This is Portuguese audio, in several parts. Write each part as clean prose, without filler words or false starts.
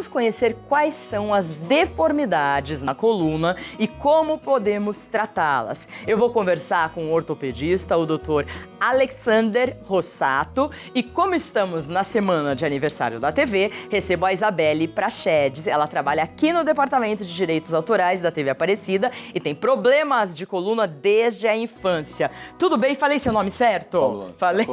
vamos conhecer quais são as deformidades na coluna e como podemos tratá-las. Eu vou conversar com o ortopedista, o Dr. Alexander Rossato, e como estamos na semana de aniversário da TV, recebo a Isabelle Prachedes. Ela trabalha aqui no Departamento de Direitos Autorais da TV Aparecida e tem problemas de coluna desde a infância. Tudo bem? Falei seu nome certo? Falou. Falei.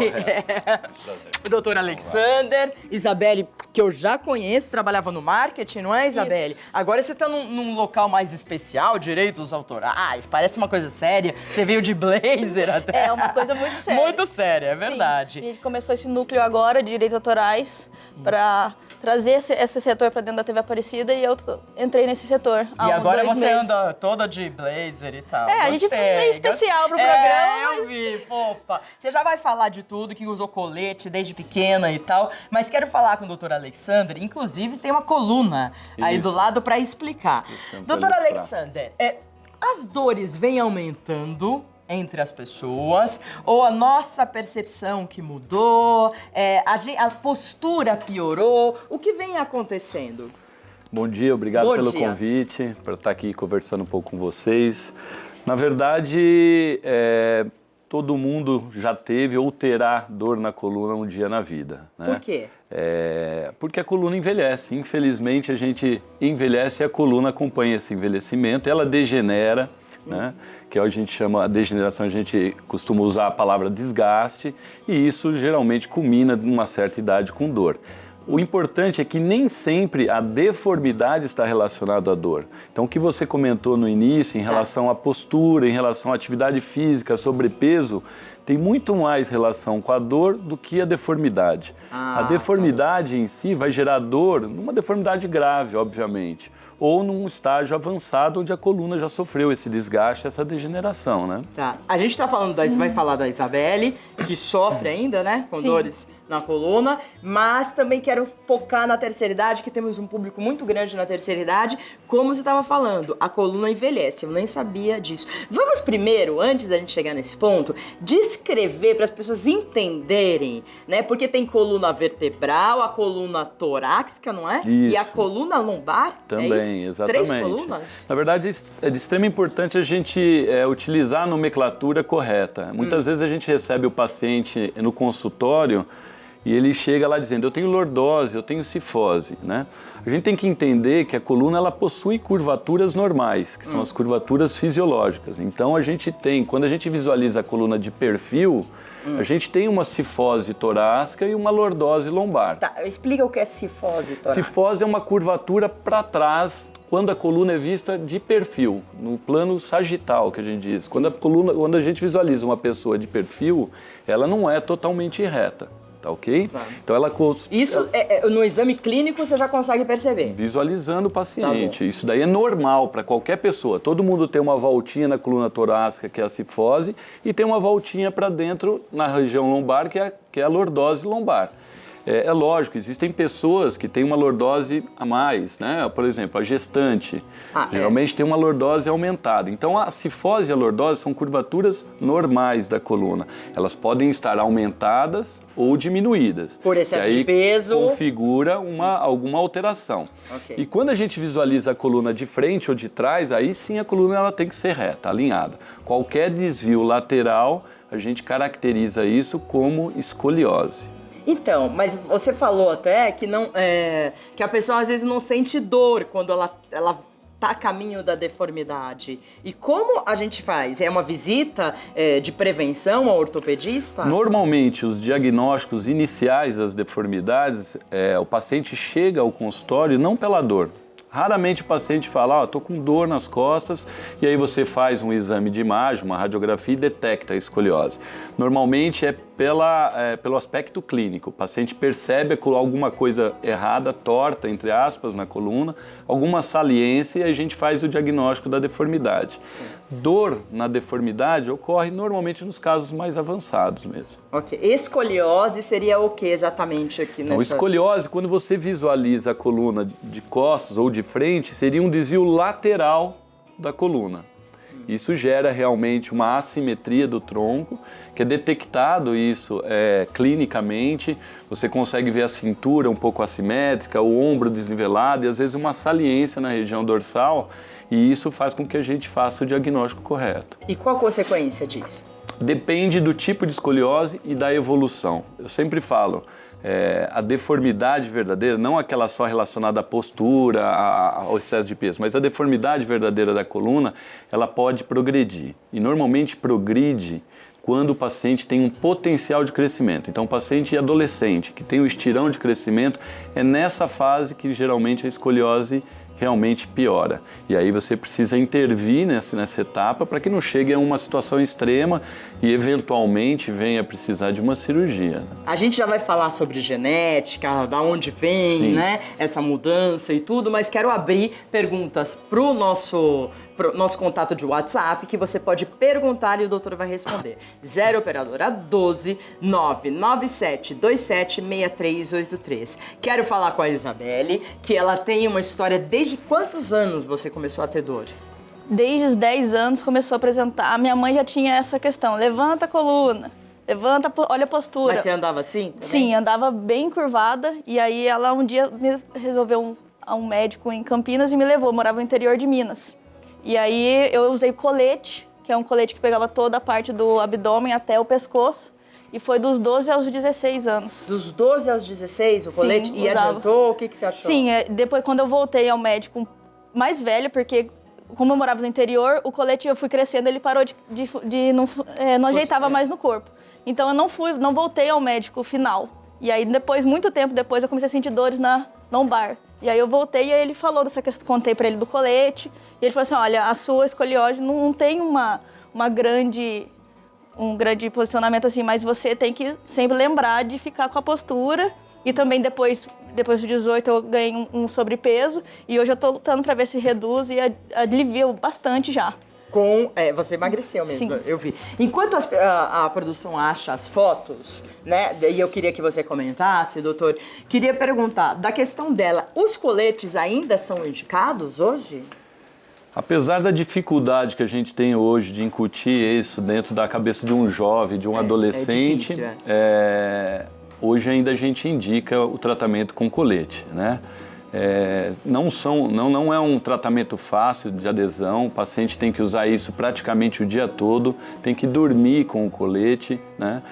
O doutor Alexander, Isabelle, que eu já conheço, trabalhava no marketing, não é, Isabelle? Isso. Agora você tá num local mais especial, direitos autorais, parece uma coisa séria. Você veio de blazer até. É uma coisa muito séria. Muito séria, é verdade. Sim. A gente começou esse núcleo agora de direitos autorais para trazer esse setor para dentro da TV Aparecida e eu entrei nesse setor há E agora 2 você meses. anda toda de blazer e tal. É, a gente foi Gostei. meio especial pro É, programa, eu mas... vi, fofa. Você já vai falar de tudo, que usou colete desde pequena e tal, mas quero falar com o doutor Alexander, inclusive tem uma coluna aí do Isso. lado para explicar. Isso, pra Doutor ilustrar. Alexander, as dores vêm aumentando entre as pessoas, ou a nossa percepção que mudou, a postura piorou, o que vem acontecendo? Bom dia, obrigado Bom pelo dia. convite, para estar aqui conversando um pouco com vocês. Na verdade, todo mundo já teve ou terá dor na coluna um dia na vida, né? Por quê? Porque a coluna envelhece. Infelizmente, a gente envelhece e a coluna acompanha esse envelhecimento, ela degenera, né? Que a gente chama, a degeneração, a gente costuma usar a palavra desgaste, e isso geralmente culmina numa certa idade com dor. O importante é que nem sempre a deformidade está relacionada à dor. Então, o que você comentou no início, em relação à postura, em relação à atividade física, sobrepeso, tem muito mais relação com a dor do que a deformidade. A deformidade em si vai gerar dor numa deformidade grave, obviamente, ou num estágio avançado onde a coluna já sofreu esse desgaste, essa degeneração, né? Tá. A gente tá falando, vai falar da Isabelle, que sofre ainda, né, com Sim. dores na coluna, mas também quero focar na terceira idade, que temos um público muito grande na terceira idade. Como você estava falando, a coluna envelhece, eu nem sabia disso. Vamos primeiro, antes da gente chegar nesse ponto, descrever para as pessoas entenderem, né, porque tem coluna vertebral, a coluna torácica, não é? E a Isso. coluna lombar? Também, é isso? exatamente. 3 colunas? Na verdade, é de extrema importância a gente utilizar a nomenclatura correta. Muitas vezes a gente recebe o paciente no consultório e ele chega lá dizendo, eu tenho lordose, eu tenho cifose, né? A gente tem que entender que a coluna ela possui curvaturas normais, que são as curvaturas fisiológicas. Então a gente tem, quando a gente visualiza a coluna de perfil, a gente tem uma cifose torácica e uma lordose lombar. Tá, explica o que é cifose torácica. Cifose é uma curvatura para trás quando a coluna é vista de perfil, no plano sagital, que a gente diz. Quando a gente visualiza uma pessoa de perfil, ela não é totalmente reta, tá ok? Claro. Então ela Isso, no exame clínico, você já consegue perceber. visualizando o paciente. Tá bom. Isso daí é normal para qualquer pessoa. Todo mundo tem uma voltinha na coluna torácica, que é a cifose, e tem uma voltinha para dentro na região lombar, que é a lordose lombar. É lógico, existem pessoas que têm uma lordose a mais, né? Por exemplo, a gestante, geralmente tem uma lordose aumentada. Então, a cifose e a lordose são curvaturas normais da coluna. Elas podem estar aumentadas ou diminuídas. Por excesso E aí de peso. configura alguma alteração. Ok. E quando a gente visualiza a coluna de frente ou de trás, aí sim a coluna ela tem que ser reta, alinhada. Qualquer desvio lateral, a gente caracteriza isso como escoliose. Então, mas você falou até que que a pessoa às vezes não sente dor quando ela tá a caminho da deformidade. E como a gente faz? É uma visita de prevenção ao ortopedista? Normalmente, os diagnósticos iniciais das deformidades, o paciente chega ao consultório não pela dor. Raramente o paciente fala, tô com dor nas costas, e aí você faz um exame de imagem, uma radiografia e detecta a escoliose. Normalmente é pelo aspecto clínico. O paciente percebe alguma coisa errada, torta, entre aspas, na coluna, alguma saliência e a gente faz o diagnóstico da deformidade. Dor na deformidade ocorre normalmente nos casos mais avançados mesmo. Ok. Escoliose seria o que exatamente aqui nessa... Então, escoliose, quando você visualiza a coluna de costas ou de frente, seria um desvio lateral da coluna. Isso gera realmente uma assimetria do tronco, que é detectado isso clinicamente. Você consegue ver a cintura um pouco assimétrica, o ombro desnivelado e às vezes uma saliência na região dorsal, e isso faz com que a gente faça o diagnóstico correto. E qual a consequência disso? Depende do tipo de escoliose e da evolução. Eu sempre falo, a deformidade verdadeira, não aquela só relacionada à postura, ao excesso de peso, mas a deformidade verdadeira da coluna, ela pode progredir. E normalmente progride quando o paciente tem um potencial de crescimento. Então, o paciente adolescente que tem o estirão de crescimento, é nessa fase que geralmente a escoliose realmente piora. E aí você precisa intervir nessa etapa para que não chegue a uma situação extrema e eventualmente venha a precisar de uma cirurgia. Né? A gente já vai falar sobre genética, da onde vem, Sim. né, essa mudança e tudo, mas quero abrir perguntas pro nosso contato de WhatsApp, que você pode perguntar e o doutor vai responder. 0 operadora 12 997 27 6383. Quero falar com a Isabelle, que ela tem uma história. Desde quantos anos você começou a ter dor? Desde os 10 anos começou a apresentar. A minha mãe já tinha essa questão: levanta a coluna, levanta, olha a postura. Mas você andava assim também? Sim, andava bem curvada. E aí ela um dia resolveu um médico em Campinas e me levou. Eu morava no interior de Minas. E aí eu usei colete, que é um colete que pegava toda a parte do abdômen até o pescoço. E foi dos 12 aos 16 anos. Dos 12 aos 16 o colete? Sim, e usava. adiantou? O que você achou? Sim, depois quando eu voltei ao médico mais velho, porque como eu morava no interior, o colete eu fui crescendo, ele parou não ajeitava mais no corpo. Então eu não voltei ao médico final. E aí depois, muito tempo depois, eu comecei a sentir dores na lombar. E aí eu voltei e aí ele falou dessa questão, contei pra ele do colete. E ele falou assim, olha, a sua escoliose não tem um grande posicionamento assim, mas você tem que sempre lembrar de ficar com a postura. E também depois dos 18 eu ganhei um sobrepeso e hoje eu tô lutando pra ver se reduz e alivia bastante já. Você emagreceu mesmo, Sim. eu vi. Enquanto a produção acha as fotos, né, e eu queria que você comentasse, doutor, queria perguntar, da questão dela, os coletes ainda são indicados hoje? Apesar da dificuldade que a gente tem hoje de incutir isso dentro da cabeça de um jovem, de um adolescente, difícil, hoje ainda a gente indica o tratamento com colete, né? Não é um tratamento fácil de adesão, o paciente tem que usar isso praticamente o dia todo, tem que dormir com o colete, né?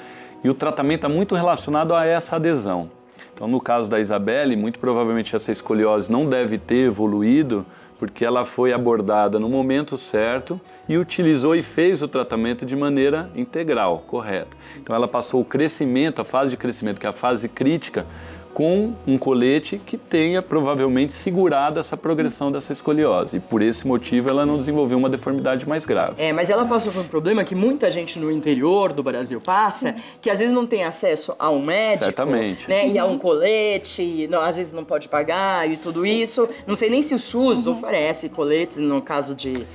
E o tratamento é muito relacionado a essa adesão. Então, no caso da Isabelle, muito provavelmente essa escoliose não deve ter evoluído, porque ela foi abordada no momento certo e utilizou e fez o tratamento de maneira integral, correta. Então ela passou o crescimento, a fase de crescimento, que é a fase crítica, com um colete que tenha provavelmente segurado essa progressão dessa escoliose. E por esse motivo ela não desenvolveu uma deformidade mais grave. Mas ela passou por um problema que muita gente no interior do Brasil passa, que às vezes não tem acesso a um médico, Certamente. né, e a um colete, às vezes não pode pagar e tudo isso. Não sei nem se o SUS oferece coletes no caso de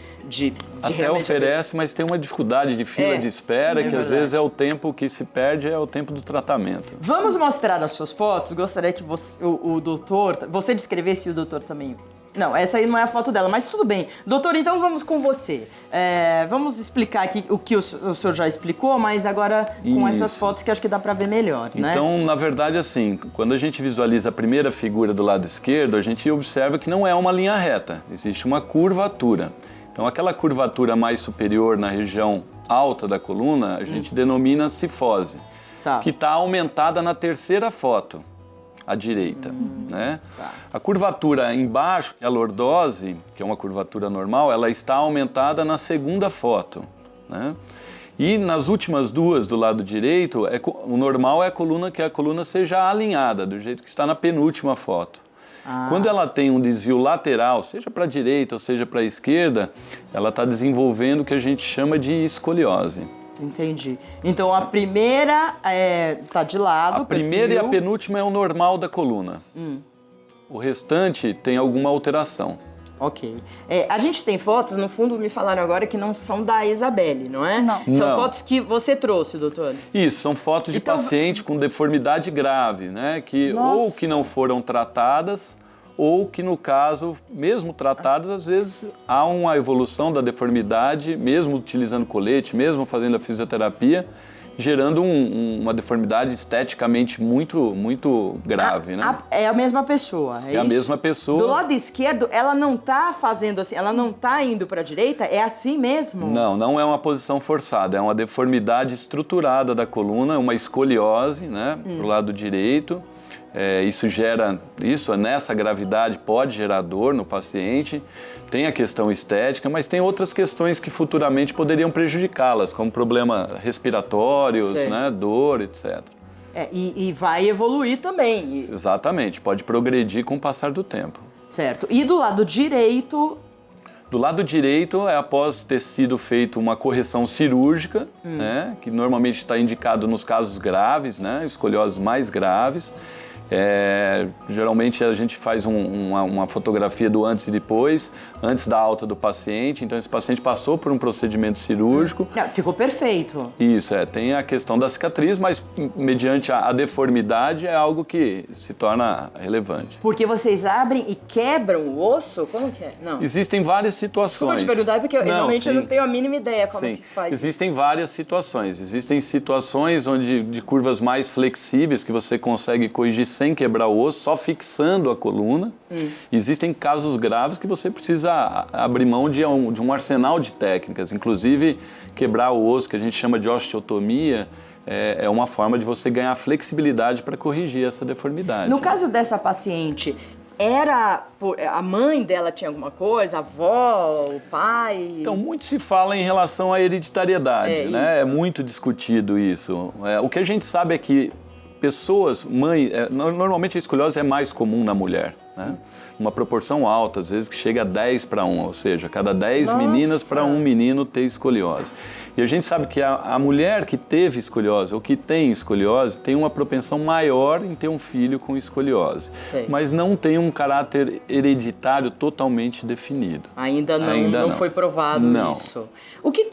Até realmente oferece, mas tem uma dificuldade de fila de espera, que às vezes é o tempo que se perde, é o tempo do tratamento. Vamos mostrar as suas fotos? Gostaria que o doutor... Você descrevesse e o doutor também... Não, essa aí não é a foto dela, mas tudo bem. Doutor, então vamos com você. Vamos explicar aqui o que o senhor já explicou, mas agora com essas fotos que acho que dá pra ver melhor, né? Então, na verdade, assim, quando a gente visualiza a primeira figura do lado esquerdo, a gente observa que não é uma linha reta, existe uma curvatura. Então, aquela curvatura mais superior na região alta da coluna, a gente denomina cifose, que está aumentada na terceira foto, à direita, né? A curvatura embaixo, a lordose, que é uma curvatura normal, ela está aumentada na segunda foto, né? E nas últimas duas do lado direito, o normal é que a coluna seja alinhada, do jeito que está na penúltima foto. Quando ela tem um desvio lateral, seja para a direita ou seja para a esquerda, ela está desenvolvendo o que a gente chama de escoliose. Entendi. Então a primeira está de lado. A primeira e a penúltima é o normal da coluna. O restante tem alguma alteração. Ok. A gente tem fotos, no fundo me falaram agora que não são da Isabelle, não é? Não. São Não. fotos que você trouxe, doutor. Isso, são fotos de Então, paciente com deformidade grave, né? Nossa. Ou que não foram tratadas, ou que, no caso, mesmo tratadas, às vezes há uma evolução da deformidade, mesmo utilizando colete, mesmo fazendo a fisioterapia, gerando uma deformidade esteticamente muito grave, né? É a mesma pessoa, é a isso? mesma pessoa. Do lado esquerdo, ela não tá fazendo assim, ela não tá indo para a direita, é assim mesmo? Não é uma posição forçada, é uma deformidade estruturada da coluna, uma escoliose, né, pro lado direito. Isso nessa gravidade pode gerar dor no paciente, tem a questão estética, mas tem outras questões que futuramente poderiam prejudicá-las, como problemas respiratórios, né, dor, etc. E vai evoluir também. Exatamente, pode progredir com o passar do tempo. Certo. E do lado direito... Do lado direito é após ter sido feita uma correção cirúrgica, né, que normalmente está indicado nos casos graves, né, escolioses mais graves. Geralmente a gente faz uma fotografia do antes e depois, antes da alta do paciente. Então esse paciente passou por um procedimento cirúrgico. Ficou perfeito. Isso, tem a questão da cicatriz, mas mediante a deformidade é algo que se torna relevante. Porque vocês abrem e quebram o osso? Como que é? Não. Existem várias situações. Desculpa te perguntar, porque realmente eu não tenho a mínima ideia como que se faz. Existem várias situações. Existem situações de curvas mais flexíveis que você consegue corrigir sem quebrar o osso, só fixando a coluna. Existem casos graves que você precisa abrir mão de um arsenal de técnicas, inclusive quebrar o osso, que a gente chama de osteotomia, é uma forma de você ganhar flexibilidade para corrigir essa deformidade. No caso dessa paciente, a mãe dela tinha alguma coisa, a avó, o pai? Então, muito se fala em relação à hereditariedade, né? É muito discutido isso. O que a gente sabe é que normalmente a escoliose é mais comum na mulher, né? Uma proporção alta, às vezes que chega a 10 para 1, ou seja, cada 10 meninas para um menino ter escoliose. E a gente sabe que a mulher que teve escoliose ou que tem escoliose tem uma propensão maior em ter um filho com escoliose, mas não tem um caráter hereditário totalmente definido. Ainda não foi provado isso.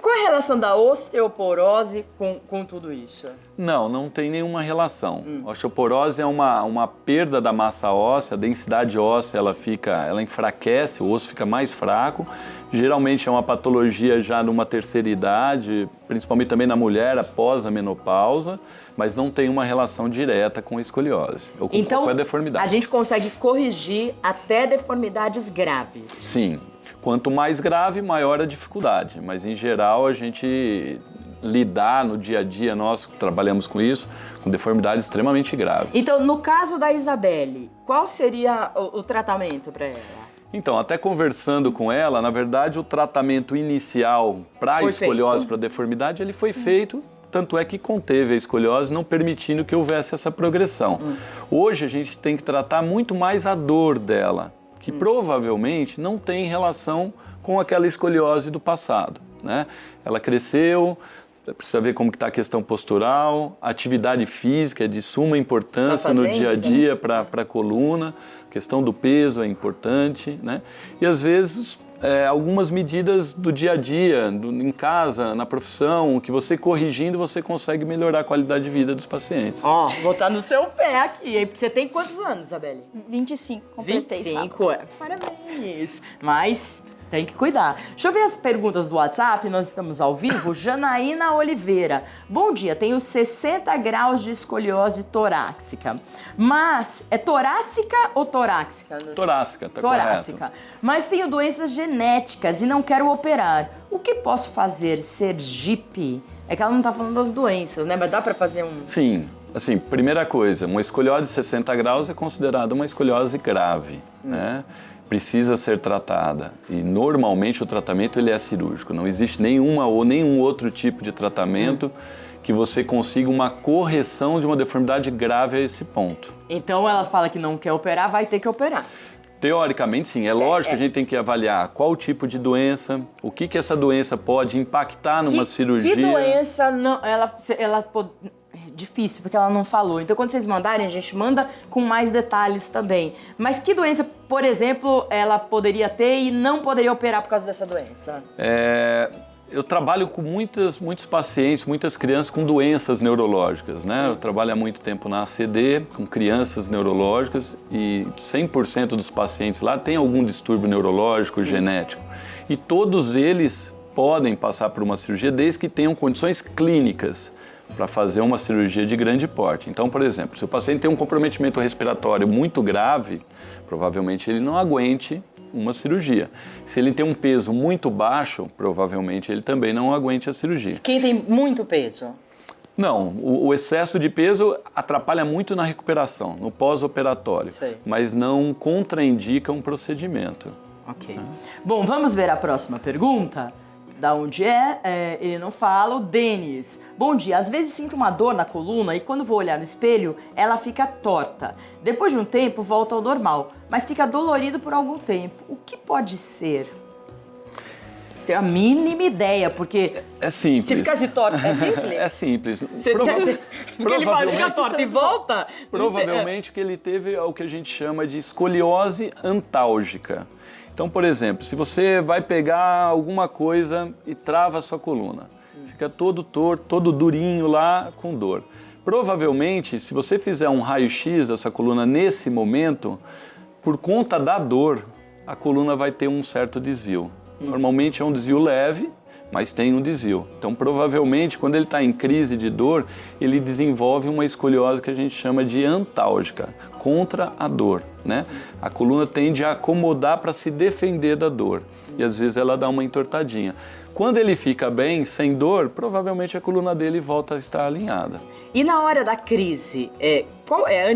Qual é a relação da osteoporose com tudo isso? Não tem nenhuma relação. A osteoporose é uma perda da massa óssea, a densidade óssea ela enfraquece, o osso fica mais fraco. Geralmente é uma patologia já numa terceira idade, principalmente também na mulher após a menopausa, mas não tem uma relação direta com a escoliose ou com qualquer deformidade. A gente consegue corrigir até deformidades graves? Sim. Quanto mais grave, maior a dificuldade, mas em geral a gente lidar no dia a dia, nós trabalhamos com isso, com deformidades extremamente graves. Então, no caso da Isabelle, qual seria o tratamento para ela? Então, até conversando com ela, na verdade, o tratamento inicial para a escoliose, para a deformidade, ele foi feito, tanto é que conteve a escoliose, não permitindo que houvesse essa progressão. Hoje a gente tem que tratar muito mais a dor dela, que provavelmente não tem relação com aquela escoliose do passado, né? Ela cresceu, precisa ver como está a questão postural, a atividade física é de suma importância no dia a dia para a coluna, a questão do peso é importante, né? E às vezes algumas medidas do dia a dia, em casa, na profissão, que você corrigindo, você consegue melhorar a qualidade de vida dos pacientes. Vou estar no seu pé aqui. Você tem quantos anos, Isabelle? 25, completei 25, parabéns. Mas tem que cuidar. Deixa eu ver as perguntas do WhatsApp, nós estamos ao vivo. Janaína Oliveira. Bom dia, tenho 60 graus de escoliose torácica. Mas, é torácica ou torácica? Torácica, tá torácica. Correto. Mas tenho doenças genéticas e não quero operar. O que posso fazer? Sergipe? É que ela não está falando das doenças, né? Mas dá para fazer um... Sim. Assim, primeira coisa, uma escoliose de 60 graus é considerada uma escoliose grave, né? Precisa ser tratada e normalmente o tratamento ele é cirúrgico, não existe nenhuma ou nenhum outro tipo de tratamento que você consiga uma correção de uma deformidade grave a esse ponto. Então ela fala que não quer operar, vai ter que operar. Teoricamente sim, é lógico que a gente tem que avaliar qual tipo de doença, o que essa doença pode impactar numa cirurgia. Que doença não, ela difícil, porque ela não falou. Então, quando vocês mandarem, a gente manda com mais detalhes também. Mas que doença, por exemplo, ela poderia ter e não poderia operar por causa dessa doença? eu trabalho com muitos pacientes, muitas crianças com doenças neurológicas, né? Eu trabalho há muito tempo na ACD, com crianças neurológicas, e 100% dos pacientes lá têm algum distúrbio neurológico, genético. E todos eles podem passar por uma cirurgia desde que tenham condições clínicas para fazer uma cirurgia de grande porte. Então, por exemplo, se o paciente tem um comprometimento respiratório muito grave, provavelmente ele não aguente uma cirurgia. Se ele tem um peso muito baixo, provavelmente ele também não aguente a cirurgia. Quem tem muito peso? Não, o excesso de peso atrapalha muito na recuperação, no pós-operatório, mas não contraindica um procedimento. Ok. Bom, vamos ver a próxima pergunta? Da onde ele não fala, o Denis. Bom dia, às vezes sinto uma dor na coluna e quando vou olhar no espelho, ela fica torta. Depois de um tempo, volta ao normal, mas fica dolorido por algum tempo. O que pode ser? Tenho a mínima ideia, porque... É simples. Se ficasse torta, é simples? É simples. Porque ele fala, fica torta e volta? Provavelmente o que ele teve é o que a gente chama de escoliose antálgica. Então, por exemplo, se você vai pegar alguma coisa e trava a sua coluna, fica todo torto, todo durinho lá com dor. Provavelmente, se você fizer um raio-x da sua coluna nesse momento, por conta da dor, a coluna vai ter um certo desvio. Normalmente é um desvio leve, mas tem um desvio. Então, provavelmente, quando ele está em crise de dor, ele desenvolve uma escoliose que a gente chama de antálgica, contra a dor, né? A coluna tende a acomodar para se defender da dor e às vezes ela dá uma entortadinha. Quando ele fica bem, sem dor, provavelmente a coluna dele volta a estar alinhada. E na hora da crise, qual é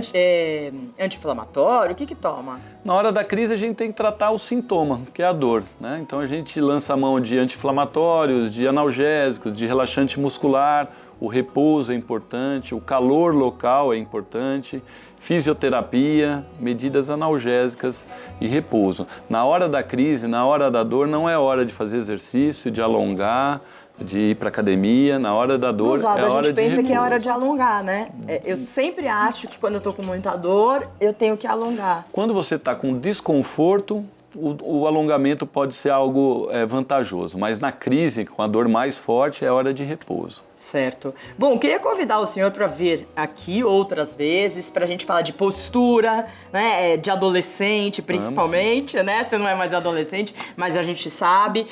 anti-inflamatório? O que toma? Na hora da crise a gente tem que tratar o sintoma, que é a dor, né? Então a gente lança a mão de anti-inflamatórios, de analgésicos, de relaxante muscular, o repouso é importante, o calor local é importante, fisioterapia, medidas analgésicas e repouso. Na hora da crise, na hora da dor, não é hora de fazer exercício, de alongar, de ir para academia. Na hora da dor, Oswaldo, é hora de a gente pensa que é repouso. hora de alongar, né? Eu sempre acho que quando eu tô com muita dor, eu tenho que alongar. Quando você está com desconforto, o alongamento pode ser algo vantajoso, mas na crise, com a dor mais forte, é hora de repouso. Certo. Bom, queria convidar o senhor para vir aqui outras vezes, para a gente falar de postura, né, de adolescente principalmente, né? Você não é mais adolescente, mas a gente sabe.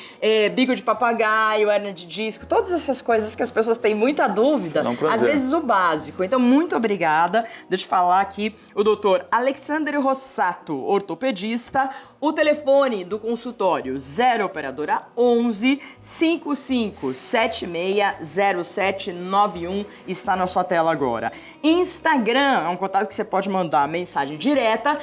Bico de papagaio, hernia de disco, todas essas coisas que as pessoas têm muita dúvida. É um prazer. Às vezes o básico. Então, muito obrigada. Deixa eu falar aqui o doutor Alexandre Rossato, ortopedista. O telefone do consultório 0 operadora 11 55 76 0791 está na sua tela agora. Instagram é um contato que você pode mandar mensagem direta.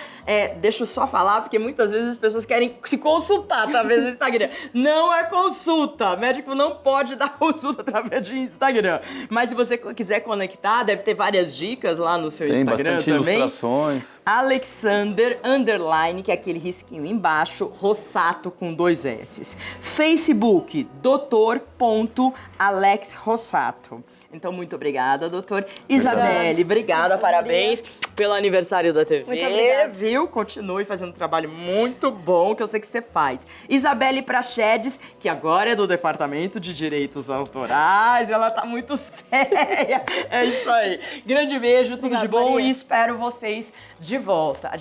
Deixa eu só falar, porque muitas vezes as pessoas querem se consultar através do Instagram. Não é consulta. Médico não pode dar consulta através de Instagram. Mas se você quiser conectar, deve ter várias dicas lá no seu Instagram também. Tem bastante ilustrações. Alexander, underline, que é aquele risquinho embaixo, Rossato com 2 S. Facebook, doutor.alexrossato. Então, muito obrigada, doutor. Isabelle, obrigada, parabéns pelo aniversário da TV. Muito obrigada. Viu? Continue fazendo um trabalho muito bom, que eu sei que você faz. Isabelle Prachedes, que agora é do Departamento de Direitos Autorais, ela tá muito séria. É isso aí. Grande beijo, tudo Obrigada, de bom Maria. e espero vocês de volta.